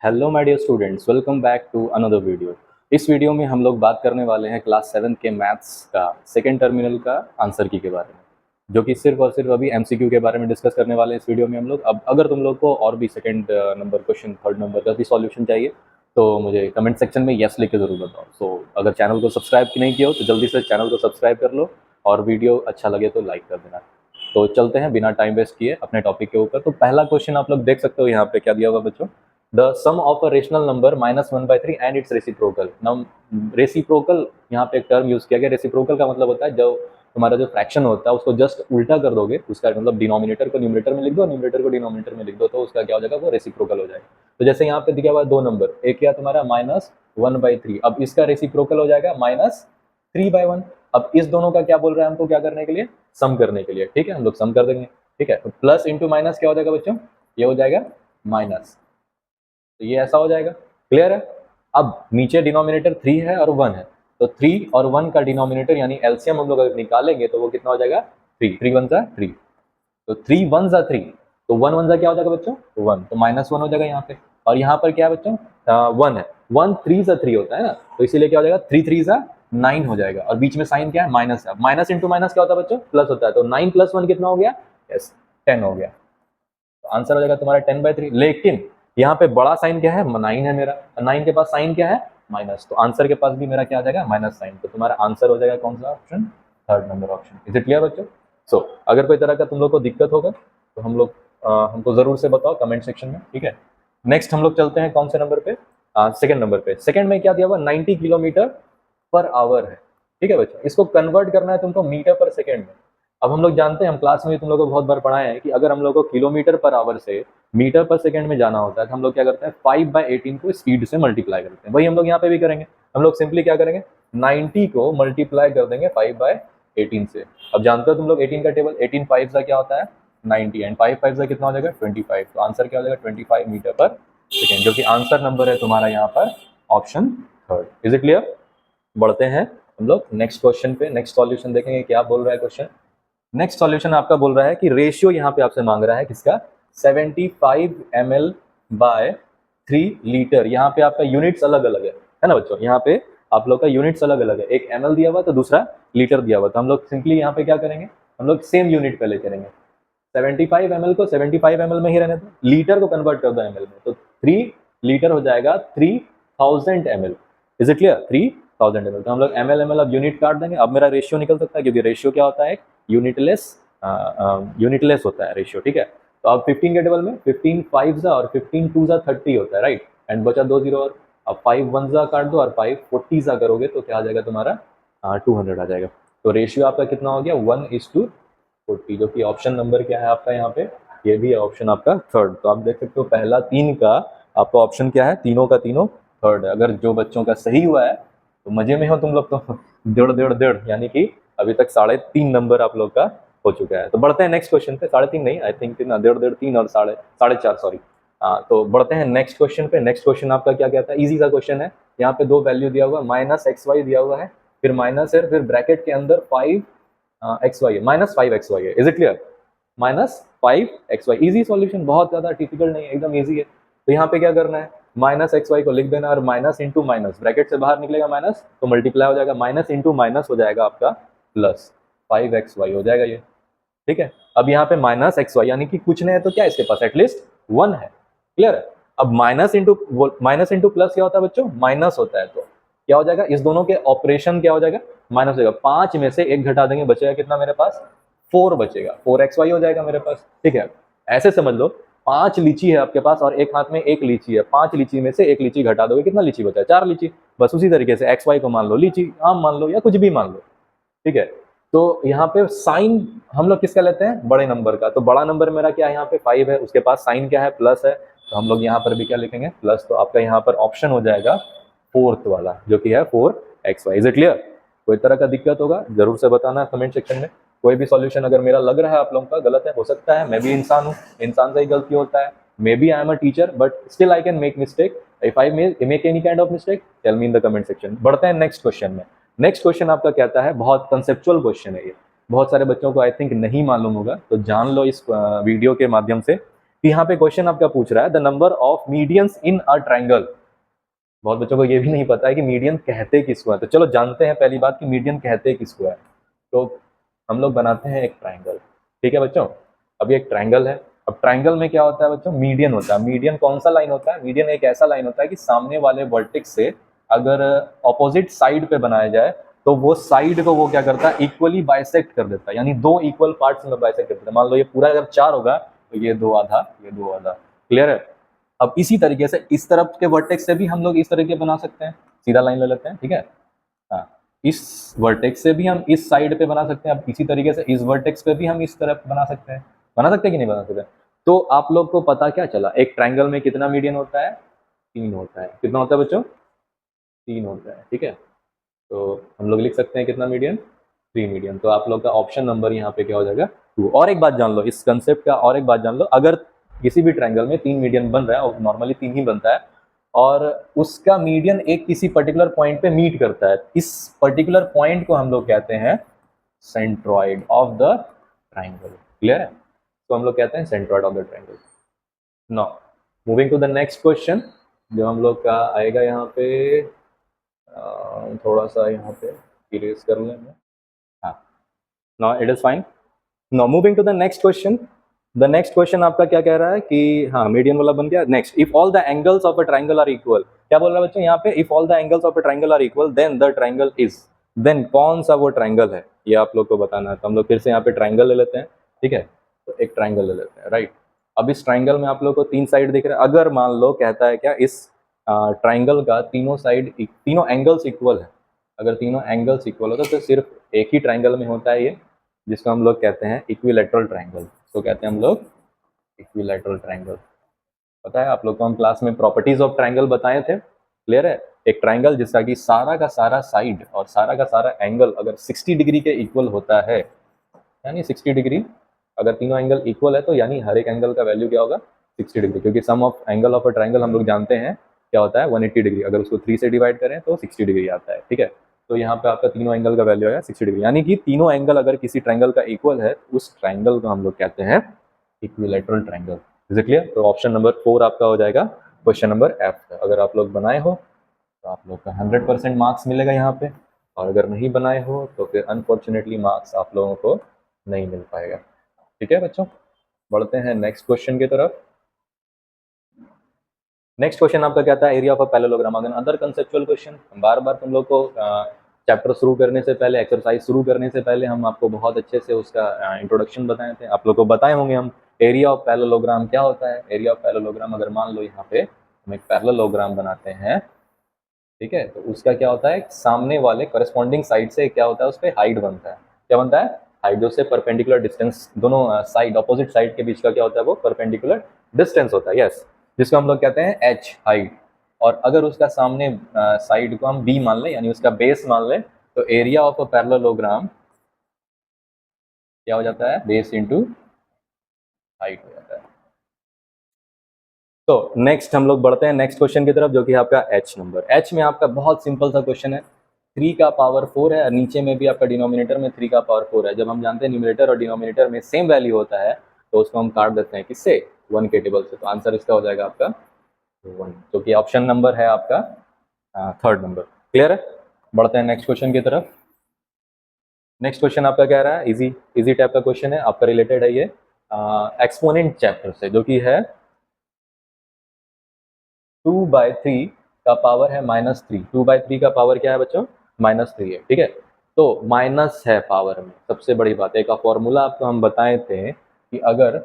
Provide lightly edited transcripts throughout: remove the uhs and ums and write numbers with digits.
Hello my dear students, welcome back to another video. इस video में हम लोग बात करने वाले हैं क्लास 7 के मैथ्स का सेकंड टर्मिनल का आंसर की के बारे में, जो कि सिर्फ और सिर्फ अभी एमसीक्यू के बारे में डिस्कस करने वाले हैं इस वीडियो में हम लोग। अब अगर तुम लोग को और भी second number question, third number का भी सॉल्यूशन चाहिए तो मुझे कमेंट सेक्शन में यस लिख के ज़रूर बताओ। सो अगर चैनल को सब्सक्राइब नहीं किया हो तो जल्दी से चैनल को सब्सक्राइब कर लो और वीडियो अच्छा लगे तो लाइक कर देना। तो चलते हैं बिना टाइम वेस्ट किए अपने टॉपिक के ऊपर। तो पहला क्वेश्चन आप लोग देख सकते हो यहाँ पे क्या दिया हुआ बच्चों। The sum of a rational number -1/3 and its reciprocal। Now reciprocal यहाँ पे एक टर्म यूज किया गया। रेसिप्रोकल का मतलब होता है जो तुम्हारा जो फ्रैक्शन होता है उसको जस्ट उल्टा कर दोगे, उसका मतलब डिनोमिनेटर को न्यूमरेटर में लिख दो, न्यूमरेटर को डिनोमिनेटर में लिख दो, तो उसका क्या हो जाएगा, वो रेसिप्रोकल हो जाएगा। तो जैसे यहाँ पे दिया हुआ है दो नंबर, एक क्या तुम्हारा -1/3, अब इसका रेसिप्रोकल हो जाएगा -3/1। अब इस दोनों का क्या बोल रहा है हमको, क्या करने के लिए, सम करने के लिए। ठीक है, हम लोग सम कर देंगे। ठीक है, तो प्लस इंटू माइनस क्या हो जाएगा बच्चों, ये हो जाएगा माइनस, तो ये ऐसा हो जाएगा। क्लियर है। अब नीचे डिनोमिनेटर 3 है और 1 है, तो 3 और 1 का डिनोमिनेटर यानी एलसीएम हम लोग अगर निकालेंगे तो वो कितना हो जाएगा, 3, 3 1 3, तो 3 1 3, तो 1 1 क्या हो जाएगा बच्चों, 1, तो -1 हो जाएगा यहाँ पे। और यहाँ पर क्या है बच्चों, 1 है, 1 3 3 होता है ना, तो इसीलिए क्या हो जाएगा, 3 3 9 हो जाएगा। और बीच में साइन क्या है, माइनस है। माइनस इंटू माइनस क्या होता है बच्चों, प्लस होता है, तो 9 + 1 कितना हो गया, यस 10 हो गया। तो आंसर हो जाएगा तुम्हारा 10/3। लेकिन यहाँ पे बड़ा साइन क्या है, 9 है मेरा, 9 के पास साइन क्या है, माइनस, तो आंसर के पास भी मेरा क्या आ जाएगा, माइनस साइन। तो तुम्हारा आंसर हो जाएगा कौन सा option, third number option. Is it clear बच्चों। सो अगर कोई तरह का तुम लोग को दिक्कत होगा तो हमको जरूर से बताओ कमेंट सेक्शन में। ठीक है, नेक्स्ट हम लोग चलते हैं कौन से नंबर पे, सेकंड नंबर पे। सेकंड में क्या दिया हुआ, 90 किलोमीटर पर आवर है। ठीक है बच्चों, इसको कन्वर्ट करना है तुमको मीटर पर सेकंड में। अब हम लोग जानते हैं, हम क्लास में तुम लोग को बहुत बार पढ़ाए हैं कि अगर हम लोग को किलोमीटर पर आवर से मीटर पर सेकंड में जाना होता है तो हम लोग क्या करते हैं, 5/18 को स्पीड से मल्टीप्लाई करते हैं। वही हम लोग यहाँ पे भी करेंगे। हम लोग सिंपली क्या करेंगे, 90 को मल्टीप्लाई कर देंगे 5/18 से। अब जानते हो तुम लोग 18 का टेबल, 18 5 का क्या होता है 90, एंड 5 5 का कितना हो जाएगा 25। तो आंसर क्या हो जाएगा 25 मीटर पर सेकेंड, जो कि आंसर नंबर है तुम्हारा यहाँ पर option third. Is it clear. बढ़ते हैं हम लोग नेक्स्ट क्वेश्चन पे, नेक्स्ट सॉल्यूशन देखेंगे क्या बोल रहा है क्वेश्चन। नेक्स्ट सॉल्यूशन आपका बोल रहा है कि रेशियो यहाँ पे आपसे मांग रहा है किसका, 75 ml बाय 3 लीटर। यहाँ पे आपका यूनिट्स अलग अलग है ना बच्चों, यहाँ पे आप लोग का यूनिट्स अलग अलग है, एक ml दिया हुआ तो दूसरा लीटर दिया हुआ। तो हम लोग सिंपली यहाँ पे क्या करेंगे, हम लोग सेम यूनिट पहले करेंगे। 75 ml को 75 ml में ही रहने दो, लीटर को कन्वर्ट कर दो ml में, तो 3 लीटर हो जाएगा 3000 ml। Is it clear, 3000 ml। तो हम लोग ml अब यूनिट काट देंगे। अब मेरा रेशियो निकल सकता है, क्योंकि रेशियो क्या होता है, यूनिटलेस होता है रेशियो। ठीक है, तो अब 15 के टेबल में 15 5 और 15 2 30 होता है, राइट, एंड बचा 2 0 और। अब 5 1 काट दो और 5 40 करोगे तो क्या आ जाएगा तुम्हारा 200 आ जाएगा। तो रेशियो आपका कितना हो गया, 1:40, जो कि ऑप्शन नंबर क्या है आपका यहाँ पे, ये भी है ऑप्शन आपका थर्ड। तो आप देख सकते हो पहला 3 का आपका ऑप्शन क्या है, तीनों का तीनों थर्ड है। अगर जो बच्चों का सही हुआ है तो मजे में हो तुम लोग, तो 1.5 यानी कि अभी तक 3.5 नंबर आप लोग का हो चुका है। तो बढ़ते हैं नेक्स्ट क्वेश्चन पे, 3.5 नहीं, आई थिंक 1.5 3 और 4.5 सॉरी। तो बढ़ते हैं नेक्स्ट क्वेश्चन पे। नेक्स्ट क्वेश्चन आपका क्या कहता है, इजी सा क्वेश्चन है। यहाँ पे दो वैल्यू दिया हुआ है, -xy दिया हुआ है, फिर माइनस है, फिर ब्रैकेट के अंदर 5xy है, -5xy है। Is it clear, -5xy। Easy solution, बहुत ज्यादा डिफिकल्ट नहीं है, एकदम इजी है। तो यहाँ पे क्या करना है, -xy को लिख देना और माइनस इंटू माइनस, ब्रैकेट से बाहर निकलेगा माइनस तो मल्टीप्लाई हो जाएगा, माइनस इंटू माइनस हो जाएगा आपका प्लस 5xy हो जाएगा ये। ठीक है, अब यहाँ पे -xy यानी कि कुछ नहीं है तो क्या इसके पास एटलीस्ट 1 है। क्लियर है। अब माइनस इंटू प्लस क्या होता है बच्चों, माइनस होता है, तो क्या हो जाएगा, इस दोनों के ऑपरेशन क्या हो जाएगा, माइनस हो जाएगा। 5 में से 1 घटा देंगे, बचेगा कितना मेरे पास, 4 बचेगा, 4xy हो जाएगा मेरे पास। ठीक है, ऐसे समझ लो 5 लीची है आपके पास और एक हाथ में 1 लीची है, 5 लीची में से 1 लीची घटा दोगे, कितना लीची बचा है, 4 लीची। बस उसी तरीके से xy को मान लो लीची, आम मान लो या कुछ भी मान लो। ठीक है, तो यहाँ पे साइन हम लोग किसका लेते हैं, बड़े नंबर का। तो बड़ा नंबर मेरा क्या है, यहाँ पे 5 है, उसके पास साइन क्या है, प्लस है, तो हम लोग यहाँ पर भी क्या लिखेंगे, प्लस। तो आपका यहाँ पर ऑप्शन हो जाएगा फोर्थ वाला, जो कि है 4xy। Is it clear. कोई तरह का दिक्कत होगा जरूर से बताना कमेंट सेक्शन में। कोई भी सॉल्यूशन अगर मेरा लग रहा है आप लोगों का गलत है, हो सकता है, मैं भी इंसान हूँ, इंसान से ही गलती होता है। Maybe I am a teacher but still I can make mistake. If I make any kind of mistake, tell me in the comment section. बढ़ते हैं नेक्स्ट क्वेश्चन में। नेक्स्ट क्वेश्चन आपका कहता है, बहुत कंसेप्चुअल क्वेश्चन है ये, बहुत सारे बच्चों को आई थिंक नहीं मालूम होगा, तो जान लो इस वीडियो के माध्यम से कि यहाँ पे क्वेश्चन आपका पूछ रहा है the number of medians in a triangle. बहुत बच्चों को ये भी नहीं पता है कि मीडियन कहते किसको है, तो चलो जानते हैं पहली बात कि मीडियन कहते किसको है। तो हम लोग बनाते हैं एक ट्रायंगल, ठीक है बच्चों। अब ये एक ट्रायंगल है। अब ट्रायंगल में क्या होता है बच्चों, मीडियन होता है। मीडियन कौन सा लाइन होता है, मीडियन एक ऐसा लाइन होता है कि सामने वाले वर्टेक्स से अगर ऑपोजिट साइड पे बनाया जाए तो वो साइड को वो क्या करता है, इक्वली बाइसेक्ट कर देता है, यानी दो इक्वल पार्ट्स में बाइसेक्ट कर देता है। मान लो ये पूरा अगर 4 होगा तो ये 2 आधा, ये 2 आधा। क्लियर है। अब इसी तरीके से इस तरफ के वर्टेक्स से भी हम लोग इस तरीके बना सकते हैं, सीधा लाइन ले लेते हैं, ठीक है। हाँ, इस वर्टेक्स से भी हम इस साइड पे बना सकते हैं। अब इसी तरीके से इस वर्टेक्स पे भी हम इस तरफ बना सकते हैं। बना सकते हैं कि नहीं बना सकते। तो आप लोग को पता क्या चला, एक ट्रायंगल में कितना मीडियन होता है, 3 होता है। कितना होता है बच्चों, 3 होता है, ठीक है। तो हम लोग लिख सकते हैं कितना मीडियन, 3 मीडियन। तो आप लोग का ऑप्शन नंबर यहाँ पे क्या हो जाएगा, 2। और एक बात जान लो इस कंसेप्ट का, और एक बात जान लो, अगर किसी भी ट्रायंगल में 3 मीडियन बन रहा है, और नॉर्मली 3 ही बनता है, और उसका मीडियन एक किसी पर्टिकुलर पॉइंट पे मीट करता है, इस पर्टिकुलर पॉइंट को हम लोग कहते हैं centroid of the triangle. Clear है। तो हम लोग कहते हैं centroid of the triangle. Now moving to the next question, जो हम लोग का आएगा यहाँ पे, थोड़ा सा यहाँ पे इरेज कर लें। हाँ, now it is fine. Now moving to the next question. The next question आपका क्या कह रहा है कि हाँ मीडियन वाला बन गया। Next, if all the angles of a triangle are equal, क्या बोल रहा है बच्चों यहाँ पे, if all the angles of a triangle are equal then the triangle is, then कौन सा वो ट्रायंगल है, ये आप लोग को बताना है। तो हम लोग फिर से यहाँ पे ट्रायंगल ले लेते हैं, ठीक है। तो एक ट्रायंगल ले लेते हैं, राइट। अब इस ट्रायंगल में आप लोग को 3 साइड दिख रहा है। अगर मान लो कहता है क्या, इस ट्रायंगल का तीनों साइड, तीनों एंगल्स इक्वल है, अगर तीनों एंगल्स इक्वल होता तो सिर्फ एक ही ट्रायंगल में होता है ये, जिसको हम लोग कहते हैं इक्विलैटरल ट्रायंगल। तो कहते हैं हम लोग इक्विलैटरल ट्रायंगल। पता है आप लोग को हम क्लास में प्रॉपर्टीज ऑफ ट्रायंगल बताए थे। क्लियर है। एक ट्रायंगल जिसका कि सारा का सारा साइड और सारा का सारा एंगल अगर 60 डिग्री के इक्वल होता है, यानी 60 डिग्री, अगर तीनों एंगल इक्वल है तो यानी हर एक एंगल का वैल्यू क्या होगा, 60 डिग्री, क्योंकि sum of angle of a triangle हम लोग जानते हैं क्या होता है, 180 डिग्री। अगर उसको 3 से डिवाइड करें तो 60 डिग्री आता है, ठीक है। तो यहाँ पे आपका तीनों एंगल का वैल्यू आएगा 60 डिग्री, यानी कि तीनों एंगल अगर किसी ट्रायंगल का इक्वल है, उस ट्रायंगल को हम लोग कहते हैं equilateral triangle. Is it clear. तो ऑप्शन नंबर 4 आपका हो जाएगा क्वेश्चन नंबर एफ। अगर आप लोग बनाए हो तो आप लोग का 100% मार्क्स मिलेगा यहाँ पे, और अगर नहीं बनाए हो तो फिर अनफॉर्चुनेटली मार्क्स आप लोगों को नहीं मिल पाएगा। ठीक है बच्चों, बढ़ते हैं नेक्स्ट क्वेश्चन की तरफ। नेक्स्ट क्वेश्चन आपका क्या था, एरिया ऑफ अ पैरेललोग्राम। अगर अदर कंसेप्चुअल क्वेश्चन, बार बार तुम लोग को चैप्टर शुरू करने से पहले, एक्सरसाइज शुरू करने से पहले हम आपको बहुत अच्छे से उसका इंट्रोडक्शन बताए थे। आप लोग को बताए होंगे हम एरिया ऑफ पैरेललोग्राम क्या होता है। एरिया ऑफ पैरेललोग्राम, अगर मान लो यहाँ पे हम एक पैरेललोग्राम बनाते हैं, ठीक है, तो उसका क्या होता है, सामने वाले करस्पॉन्डिंग साइड से क्या होता है, उस पर हाइट बनता है। क्या बनता है, हाइट। जो से परपेंडिकुलर डिस्टेंस, दोनों साइड, ऑपोजिट साइड के बीच का क्या होता है, वो परपेंडिकुलर डिस्टेंस होता है, यस, जिसको हम लोग कहते हैं एच, हाइट। और अगर उसका सामने साइड को हम बी मान लें, यानी उसका बेस मान लें, तो एरिया ऑफ अ पैरेललोग्राम क्या हो जाता है, बेस इंटू हाइट हो जाता है। तो नेक्स्ट हम लोग बढ़ते हैं नेक्स्ट क्वेश्चन की तरफ, जो कि आपका एच नंबर। एच में आपका बहुत सिंपल सा क्वेश्चन है, 3 का पावर 4 है, नीचे में भी आपका डिनोमिनेटर में 3 का पावर 4 है। जब हम जानते हैं न्यूमरेटर और डिनोमिनेटर में सेम वैल्यू होता है, तो उसको हम काट देते हैं किससे, 1 के टेबल से। तो आंसर इसका हो जाएगा आपका 1, जो कि ऑप्शन नंबर है आपका 3rd नंबर। क्लियर है। बढ़ते हैं नेक्स्ट क्वेश्चन की तरफ। नेक्स्ट क्वेश्चन आपका कह रहा है, इजी टाइप का क्वेश्चन है आपका, रिलेटेड है ये एक्सपोनेंट चैप्टर से, जो कि है 2/3 का पावर है -3। 2/3 का पावर क्या है बच्चों, -3 है, ठीक है। तो माइनस है पावर में, सबसे बड़ी बात है, का फॉर्मूला आपको हम बताए थे कि अगर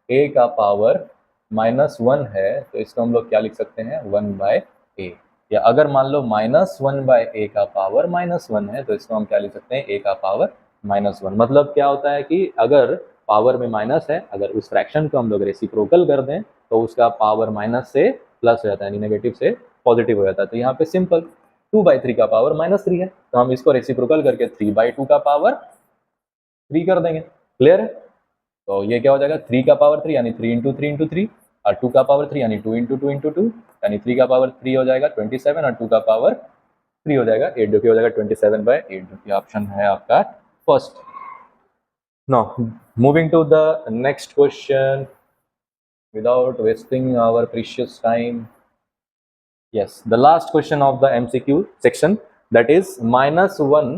a का पावर -1 है तो इसको हम लोग क्या लिख सकते हैं, 1/a। या अगर मान लो -1/a का पावर -1 है तो इसको हम क्या लिख सकते हैं, a का पावर -1। मतलब क्या होता है कि अगर पावर में माइनस है, अगर उस फ्रैक्शन को हम लोग रेसिप्रोकल कर दें तो उसका पावर माइनस से प्लस हो जाता है, यानी नेगेटिव से पॉजिटिव हो जाता है। तो यहाँ पे सिंपल 2/3 का पावर -3 है, तो हम इसको रेसिप्रोकल करके 3/2 का पावर 3 कर देंगे। क्लियर है। तो ये क्या हो जाएगा, 3 का पावर 3 यानी 3 इंटू 3 इंटू 3, और 2 का पावर 3 यानी 2 इंटू 2 इंटू 2, यानी 3 का पावर 3 हो जाएगा 27, और 2 का पावर 3 हो जाएगा 8, जो कि हो जाएगा 27/8, जो कि ऑप्शन है आपका first. Now moving to the next question. without wasting our precious time. Yes, the last question of the MCQ section, that is -1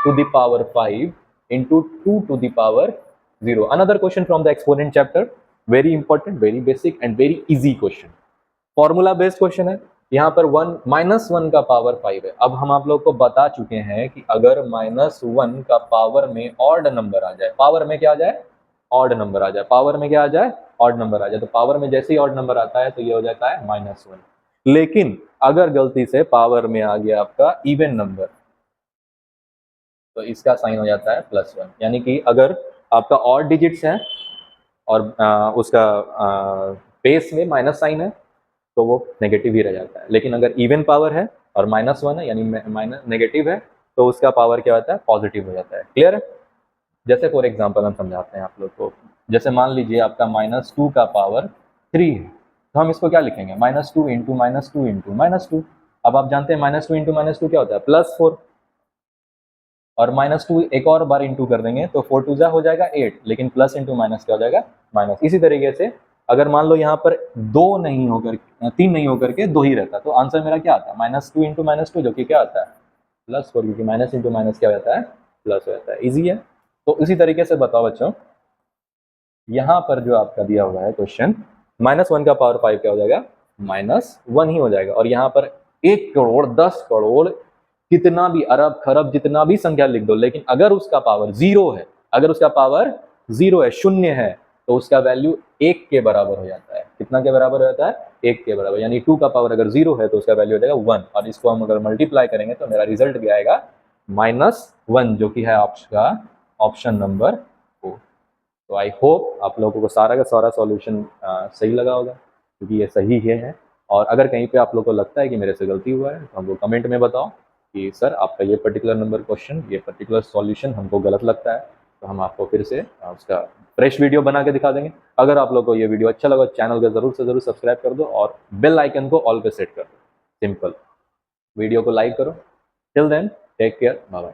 to the power 5 into 2 to the power 0. Another question from the exponent chapter, very important, very basic and very easy question. Formula based question है। यहाँ पर -1 का power 5 है। अब हम आप लोग को बता चुके हैं कि अगर -1 का पावर में ऑड नंबर आ जाए, पावर में क्या आ जाए, ऑड नंबर आ जाए, पावर में क्या आ जाए, ऑड नंबर आ जाए, तो पावर में जैसे ही ऑड नंबर आता है तो ये हो जाता है -1। लेकिन अगर गलती से पावर में आ गया आपका इवन नंबर, तो इसका साइन हो जाता है +1। यानी कि अगर आपका ऑड डिजिट्स है और उसका बेस में माइनस साइन है तो वो नेगेटिव ही रह जाता है। लेकिन अगर इवन पावर है और -1 है यानी माइनस नेगेटिव है तो उसका पावर क्या होता है, पॉजिटिव हो जाता है। क्लियर है? जैसे फॉर एग्जांपल हम समझाते हैं आप लोग को। जैसे मान लीजिए आपका -2 का पावर 3 है, तो हम इसको क्या लिखेंगे, -2 इंटू -2 इंटू -2। अब आप जानते हैं -2 इंटू -2 क्या होता है, +4। और -2 एक और बार इंटू कर देंगे तो 4 2 हो जाएगा 8, लेकिन प्लस इंटू माइनस क्या हो जाएगा, माइनस। इसी तरीके से अगर मान लो यहाँ पर 2 नहीं होकर 3 नहीं होकर के 2 ही रहता तो आंसर मेरा क्या आता है, -2 इंटू -2 जो कि क्या आता है +4, क्योंकि माइनस इंटू माइनस क्या हो जाता है, प्लस हो जाता है। ईजी है। तो इसी तरीके से बताओ बच्चों, यहाँ पर जो आपका दिया हुआ है क्वेश्चन, -1 का पावर 5 क्या हो जाएगा, -1 ही हो जाएगा। और यहाँ पर 1 करोड़ 10 करोड़ कितना भी अरब खरब जितना भी संख्या लिख दो, लेकिन अगर उसका पावर 0 है, अगर उसका पावर 0 है, शून्य है, तो उसका वैल्यू 1 के बराबर हो जाता है। कितना के बराबर हो जाता है, 1 के बराबर। यानी 2 का पावर अगर 0 है तो उसका वैल्यू हो जाएगा 1, और इसको हम अगर मल्टीप्लाई करेंगे तो मेरा रिजल्ट भी आएगा -1, जो कि है आपका ऑप्शन नंबर 4। तो आई होप आप लोगों को सारा का सारा सॉल्यूशन सही लगा होगा, क्योंकि ये सही है। और अगर कहीं पे आप लोग को लगता है कि मेरे से गलती हुआ है तो हमको कमेंट में बताओ कि सर आपका ये पर्टिकुलर नंबर क्वेश्चन, ये पर्टिकुलर सॉल्यूशन हमको गलत लगता है, तो हम आपको फिर से उसका फ्रेश वीडियो बना के दिखा देंगे। अगर आप लोग को ये वीडियो अच्छा लगा, चैनल को ज़रूर से ज़रूर सब्सक्राइब कर दो और बेल आइकन को ऑल पे सेट कर दो। सिंपल। वीडियो को लाइक करो। Till then take care, bye bye.